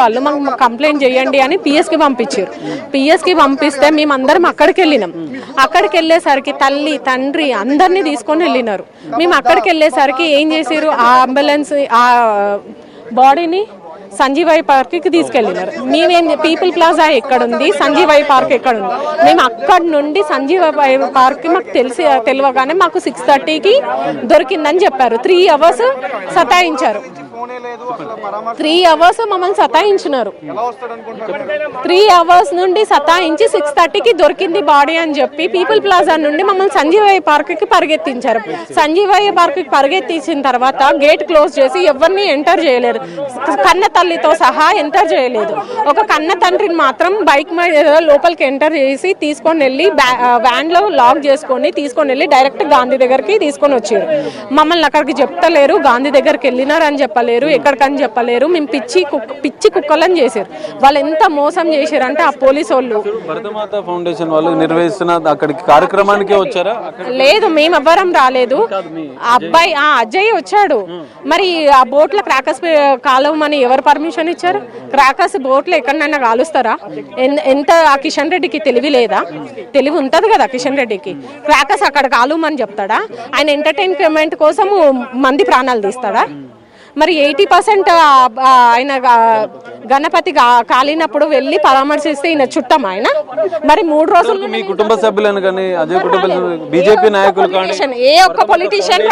వాళ్ళు మాకు కంప్లైంట్ చేయండి అని పిఎస్కి పంపించారు. పిఎస్కి పంపిస్తే మేమందరం అక్కడికి వెళ్ళినాం. అక్కడికి వెళ్ళేసరికి తల్లి తండ్రి అందరినీ తీసుకొని వెళ్ళినారు. మేము అక్కడికి వెళ్ళేసరికి ఏం చేశారు, ఆ అంబులెన్స్ ఆ బాడీని సంజీవయ్య పార్క్కి తీసుకెళ్ళినారు. మేమేం పీపుల్ ప్లాజా ఎక్కడుంది, సంజీవయ్య పార్క్ ఎక్కడుంది, మేము అక్కడి నుండి సంజీవయ్య పార్క్ మాకు తెలియగానే మాకు 6:30కి దొరికిందని చెప్పారు. 3 hours సతాయించారు. 3 hours మమ్మల్ని సతాయించినారు. 3 hours నుండి సతాయించి 6:30కి దొరికింది బాడీ అని చెప్పి పీపుల్ ప్లాజా నుండి మమ్మల్ని సంజీవయ్య పార్క్కి పరిగెత్తించారు. సంజీవయ్య పార్క్కి పరిగెత్తించిన తర్వాత గేట్ క్లోజ్ చేసి ఎవరిని ఎంటర్ చేయలేరు. కన్న తల్లితో సహా ఎంటర్ చేయలేదు. ఒక కన్న తండ్రిని మాత్రం బైక్ మీద లోపలికి ఎంటర్ చేసి తీసుకొని వెళ్ళి వ్యాన్ లో లాక్ చేసుకొని తీసుకొని వెళ్ళి డైరెక్ట్ గాంధీ దగ్గరికి తీసుకొని వచ్చారు. మమ్మల్ని అక్కడికి చెప్తలేరు, గాంధీ దగ్గరికి వెళ్ళినారు అని చెప్పలేరు, ఎక్కడికని చెప్పలేరు. మేము పిచ్చి కుక్కలని చేశారు. వాళ్ళు ఎంత మోసం చేశారు అంటే ఆ పోలీసు వాళ్ళు. భరతమాత ఫౌండేషన్ వాళ్ళు నిర్వహిస్తున్న అక్కడికి కార్యక్రమానికి వచ్చారా? లేదు, మేము ఎవ్వరం రాలేదు. అబ్బాయి అజయ్ వచ్చాడు. మరి ఆ బోట్ల క్రాకర్స్ కాలవమని ఎవరు పర్మిషన్ ఇచ్చారు? క్రాకర్స్ బోట్లో ఎక్కడైనా కాలుస్తారా? ఎంత ఆ కిషన్ రెడ్డికి తెలివి లేదా? తెలివి ఉంటది కదా కిషన్ రెడ్డికి. క్రాకర్స్ అక్కడ కాలుమని చెప్తాడా? ఆయన ఎంటర్టైన్మెంట్ కోసం మంది ప్రాణాలు తీస్తాడా? మరి 80% ఆయన గణపతి కాలినప్పుడు వెళ్ళి పరామర్శిస్తే ఈయన చుట్టం ఆయన. మరి 3 రోజులు మీ కుటుంబ సభ్యులను కానీ అజయ్ కుటుంబ బీజేపీ నాయకులు ఏ ఒక్క పొలిటీషియన్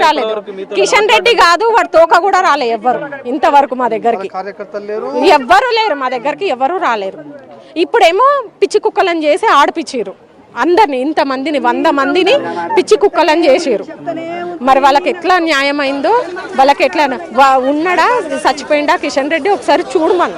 రాలేదు. కిషన్ రెడ్డి కాదు, వాడు తోక కూడా రాలే ఎవ్వరు ఇంతవరకు మా దగ్గరికి. ఎవ్వరు లేరు మా దగ్గరికి, ఎవరు రాలేరు. ఇప్పుడేమో పిచ్చి కుక్కలను చేసి ఆడిపిచ్చిరు అందరిని. ఇంతమందిని 100 మందిని పిచ్చి కుక్కలని చేసారు. మరి వాళ్ళకి ఎట్లా న్యాయమైందో, వాళ్ళకి ఎట్లా ఉన్నాడా చచ్చిపోయిందా కిషన్ రెడ్డి ఒకసారి చూడమని.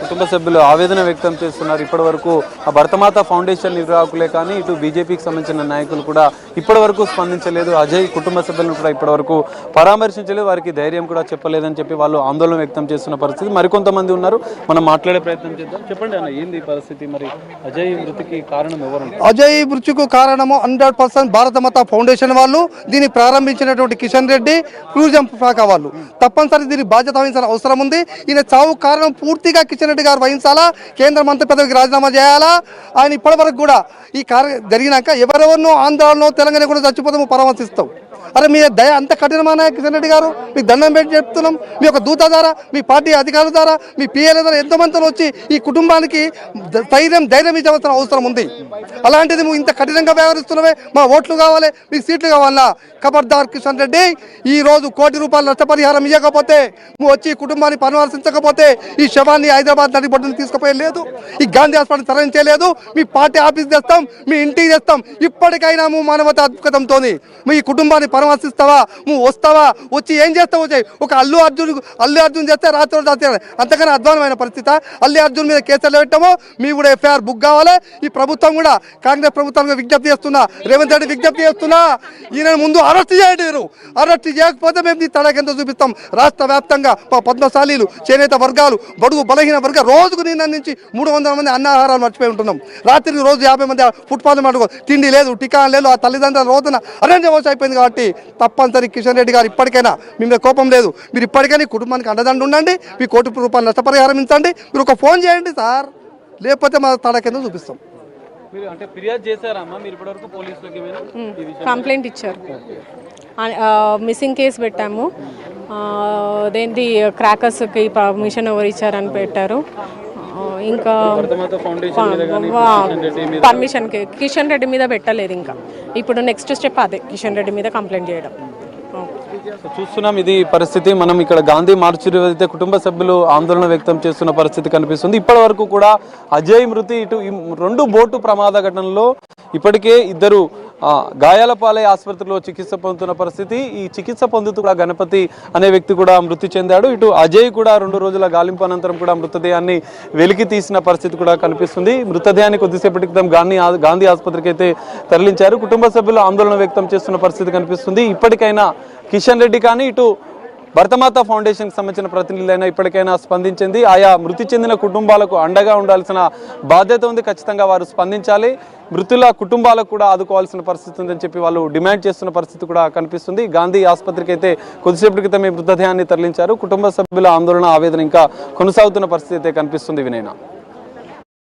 కుటుంబ సభ్యులు ఆవేదన వ్యక్తం చేస్తున్నారు. ఇప్పటి వరకు ఆ భరతమాత ఫౌండేషన్ నిర్వాహకులే కానీ ఇటు బీజేపీకి సంబంధించిన నాయకులు కూడా ఇప్పటి వరకు స్పందించలేదు. అజయ్ కుటుంబ సభ్యులను కూడా ఇప్పటి వరకు పరామర్శించలేదు, వారికి ధైర్యం కూడా చెప్పలేదని చెప్పి వాళ్ళు ఆందోళన వ్యక్తం చేస్తున్న పరిస్థితి. మరికొంతమంది ఉన్నారు, మనం మాట్లాడే ప్రయత్నం చేద్దాం. చెప్పండి అన్న, ఏంది పరిస్థితి? మరి అజయ్ మృతికి కారణం ఎవరు? అజయ్ మృతికి కారణము 100% భారతమాత ఫౌండేషన్ వాళ్ళు, దీన్ని ప్రారంభించినటువంటి కిషన్ రెడ్డి, టూరిజం శాఖ వాళ్ళు తప్పనిసరి దీనికి బాధ్యత వహించాల్సిన అవసరం ఉంది. ఈయన చావు కారణం పూర్తిగా కిషన్ రెడ్డి గారు వహించాలా, కేంద్ర మంత్రి పదవికి రాజీనామా చేయాలా. ఆయన ఇప్పటి వరకు కూడా ఈ కార్యం జరిగినాక ఎవరెవరినో ఆంధ్రాలో తెలంగాణ కూడా చచ్చిపోతాము పరామర్శిస్తాం. అరే మీ దయ అంత కఠినమైన కిషన్ రెడ్డి గారు, మీకు దండం పెట్టి చెప్తున్నాం. మీ యొక్క దూత ద్వారా, మీ పార్టీ అధికారుల ద్వారా, మీ పిఎల్ ద్వారా ఎంతమంది వచ్చి ఈ కుటుంబానికి ధైర్యం ఇవ్వాల్సిన అవసరం ఉంది. అలాంటిది నువ్వు ఇంత కఠినంగా వ్యవహరిస్తున్నావే, మా ఓట్లు కావాలి, మీకు సీట్లు కావాలా? ఖబర్దార్ కిషన్ రెడ్డి, ఈ రోజు ₹1 కోటి నష్టపరిహారం ఇవ్వకపోతే, నువ్వు వచ్చి ఈ కుటుంబాన్ని పరామర్శించకపోతే ఈ శవాన్ని హైదరాబాద్ నడిబొడ్డును తీసుకుపోయలేదు, ఈ గాంధీ హాస్పిటల్ తరలించలేదు, మీ పార్టీ ఆఫీస్ తెస్తాం, మీ ఇంటికి తెస్తాం. ఇప్పటికైనా నువ్వు మానవత అద్భుతంతో మీ కుటుంబాన్ని పరామర్శిస్తావా? నువ్వు వస్తావా? వచ్చి ఏం చేస్తావు? ఒక అల్లు అర్జున్ చేస్తే రాత్రి అంతకన్నా అధ్వానమైన పరిస్థితి. అల్లు అర్జున్ మీద కేసులు పెట్టామో మీ కూడా FIR బుక్ కావాలి. ఈ ప్రభుత్వం కూడా, కాంగ్రెస్ ప్రభుత్వానికి విజ్ఞప్తి చేస్తున్నా, రేవంత్ రెడ్డి విజ్ఞప్తి చేస్తున్నా, ఈయన ముందు అరెస్ట్ చేయండి. మీరు అరెస్ట్ చేయకపోతే మేము ఈ తడకెంతో చూపిస్తాం. రాష్ట్ర వ్యాప్తంగా పద్మశాలీలు, చేనేత వర్గాలు, బడుగు బలహీన వర్గాలు రోజుకు నిన్న నుంచి 300 మంది అన్నాహారాలు మర్చిపోయి ఉంటున్నాం. రాత్రికి రోజు 50 మంది ఫుట్పాత్ మటుకు తిండి లేదు, టికాన్ లేదు. ఆ తల్లిదండ్రుల రోజున అరేంజ్ అవసరం అయిపోయింది. కాబట్టి తప్పనిసరి కిషన్ రెడ్డి గారు ఇప్పటికైనా, మీ మీద కోపం లేదు, మీరు ఇప్పటికైనా కుటుంబానికి అండదండ ఉండండి. మీ ₹1 కోటి నష్టపరిహారం ఇచ్చండి. మీరు ఒక ఫోన్ చేయండి సార్, లేకపోతే మా తడకెందో చూపిస్తాం. కంప్లైంట్ ఇచ్చారు, మిస్సింగ్ కేసు పెట్టాము. అదేంటి క్రాకర్స్కి పర్మిషన్ ఎవరు ఇచ్చారని పెట్టారు. ఇంకా పర్మిషన్ కిషన్ రెడ్డి మీద పెట్టలేదు. ఇంకా ఇప్పుడు నెక్స్ట్ స్టెప్ అదే, కిషన్ రెడ్డి మీద కంప్లైంట్ చేయడం. చూస్తున్నాం ఇది పరిస్థితి. మనం ఇక్కడ గాంధీ మార్చురి అయితే కుటుంబ సభ్యులు ఆందోళన వ్యక్తం చేస్తున్న పరిస్థితి కనిపిస్తుంది. ఇప్పటి వరకు కూడా అజయ్ మృతి, ఇటు 2 బోటు ప్రమాద ఘటనలో ఇప్పటికే 2 గాయాల పాలై ఆసుపత్రిలో చికిత్స పొందుతున్న పరిస్థితి. ఈ చికిత్స పొందుతూ కూడా గణపతి అనే వ్యక్తి కూడా మృతి చెందాడు. ఇటు అజయ్ కూడా 2 రోజుల గాలింపు అనంతరం కూడా మృతదేహాన్ని వెలికి తీసిన పరిస్థితి కూడా కనిపిస్తుంది. మృతదేహాన్ని కొద్దిసేపటి క్రితం గాంధీ ఆసుపత్రికి అయితే తరలించారు. కుటుంబ సభ్యులు ఆందోళన వ్యక్తం చేస్తున్న పరిస్థితి కనిపిస్తుంది. ఇప్పటికైనా కిషన్ రెడ్డి కానీ, ఇటు భరతమాత ఫౌండేషన్కి సంబంధించిన ప్రతినిధులైనా ఇప్పటికైనా స్పందించింది. ఆయా మృతి చెందిన కుటుంబాలకు అండగా ఉండాల్సిన బాధ్యత ఉంది. ఖచ్చితంగా వారు స్పందించాలి. మృతుల కుటుంబాలకు కూడా ఆదుకోవాల్సిన పరిస్థితి ఉందని చెప్పి వాళ్ళు డిమాండ్ చేస్తున్న పరిస్థితి కూడా కనిపిస్తుంది. గాంధీ ఆసుపత్రికి అయితే కొద్దిసేపటి క్రితం మృతదేహాన్ని తరలించారు. కుటుంబ సభ్యుల ఆందోళన ఆవేదన ఇంకా కొనసాగుతున్న పరిస్థితి అయితే కనిపిస్తుంది. వినయన.